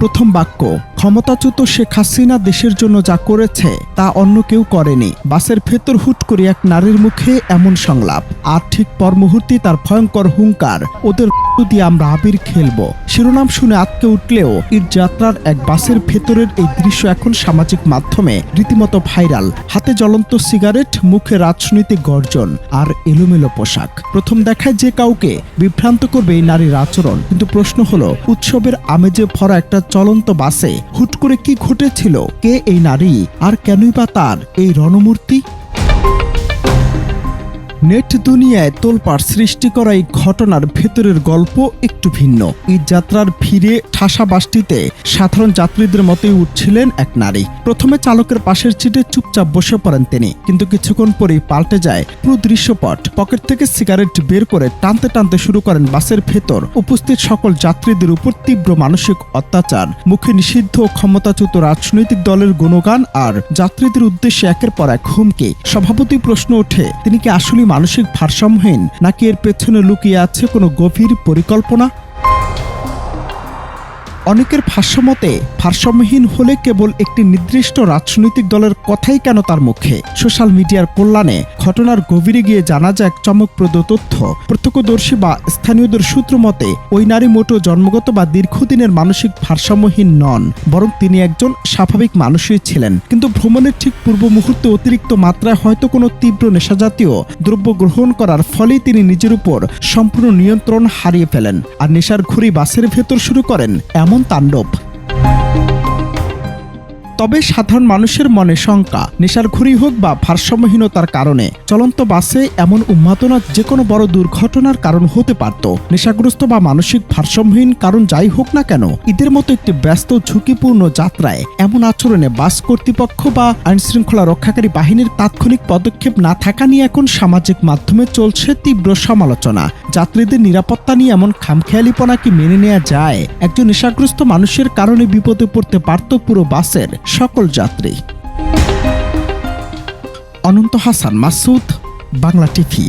প্রথম বাক্য, ক্ষমতাচ্যুত শেখ হাসিনা দেশের জন্য যা করেছে তা অন্য কেউ করেনি। বাসের ভেতর হুট করে এক নারীর মুখে এমন সংলাপ, আর ঠিক পর মুহূর্তে তার ভয়ঙ্কর হুঙ্কার, ওদের দিয়ে আমরা আবির খেলবো। শিরোনাম শুনে আটকে উঠলেও ঈদ যাত্রার এক বাসের ভেতরের এই দৃশ্য এখন সামাজিক মাধ্যমে রীতিমতো ভাইরাল। হাতে জ্বলন্ত সিগারেট, মুখে রাজনৈতিক গর্জন আর এলোমেলো পোশাক। প্রথম দেখায় যে কাউকে বিভ্রান্ত করবে এই নারীর আচরণ, কিন্তু প্রশ্ন হলো, উৎসবের আমেজে ভরা একটা চলন্ত বাসে হুট করে কি ঘটেছিল? কে এই নারী, আর কেনই বা তার এই রণমূর্তি? নেট দুনিয়ায় তোলপাড় সৃষ্টি করা এই ঘটনার ভেতরের গল্প একটু ভিন্ন। ঈদ যাত্রার ভিড়ে ঠাসা বাসটিতে সাধারণ যাত্রীদের মতোই উঠছিলেন এক নারী। প্রথমে চালকের পাশের সিটে চুপচাপ বসে পড়েন তিনি, কিন্তু কিছুক্ষণ পরেই পাল্টে যায় পুরো দৃশ্যপট। পকেট থেকে সিগারেট বের করে টানতে টানতে শুরু করেন বাসের ভেতর উপস্থিত সকল যাত্রীদের উপর তীব্র মানসিক অত্যাচার। মুখে নিষিদ্ধ ক্ষমতাচ্যুত রাজনৈতিক দলের গুণগান আর যাত্রীদের উদ্দেশ্যে একের পর এক হুমকি। স্বভাবতই প্রশ্ন ওঠে, তিনি কি আসলে মানসিক ভারসাম্যহীন, নাকি এর পেছনে লুকিয়ে আছে কোনো গভীর পরিকল্পনা? অনেকের ভাষ্যমতে ভারসাম্যহীন হলে কেবল একটি নির্দিষ্ট রাজনৈতিক দলের কথাই কেন তার মুখে? সোশ্যাল মিডিয়ার কল্যাণে ঘটনার গভীরে গিয়ে জানা যায় এক চমকপ্রদ তথ্য। প্রত্যক্ষদর্শী বা স্থানীয়দের সূত্র মতে ওই নারী মোটেও জন্মগত বা দীর্ঘদিনের মানসিক ভারসাম্যহীন নন, বরং তিনি একজন স্বাভাবিক মানুষই ছিলেন। কিন্তু ভ্রমণের ঠিক পূর্ব মুহূর্তে অতিরিক্ত মাত্রায় হয়তো কোনো তীব্র নেশাজাতীয় দ্রব্য গ্রহণ করার ফলেই তিনি নিজের উপর সম্পূর্ণ নিয়ন্ত্রণ হারিয়ে ফেলেন, আর নেশার ঘুরি বাসের ভেতর শুরু করেন এমন তাণ্ডব। তবে সাধারণ মানুষের মনে শঙ্কা, নেশার ঘুরি হোক বা ভারসাম্যহীনতার কারণে চলন্ত বাসে এমন উন্মাদনা যে কোনো বড় দুর্ঘটনার কারণ হতে পারত। নেশাগ্রস্ত বা মানসিক ভারসাম্যহীন কারণ যাই হোক না কেন, ঈদের মতো একটি ব্যস্ত ঝুঁকিপূর্ণ যাত্রায় এমন আচরণে বাস কর্তৃপক্ষ বা আইনশৃঙ্খলা রক্ষাকারী বাহিনীর তাৎক্ষণিক পদক্ষেপ না থাকা নিয়ে এখন সামাজিক মাধ্যমে চলছে তীব্র সমালোচনা। যাত্রীদের নিরাপত্তা নিয়ে এমন খামখেয়ালিপনা কি মেনে নেওয়া যায়? একজন নেশাগ্রস্ত মানুষের কারণে বিপদে পড়তে পারত পুরো বাসের সকল যাত্রী। অনন্ত হাসান মাসুদ, বাংলা টিভি।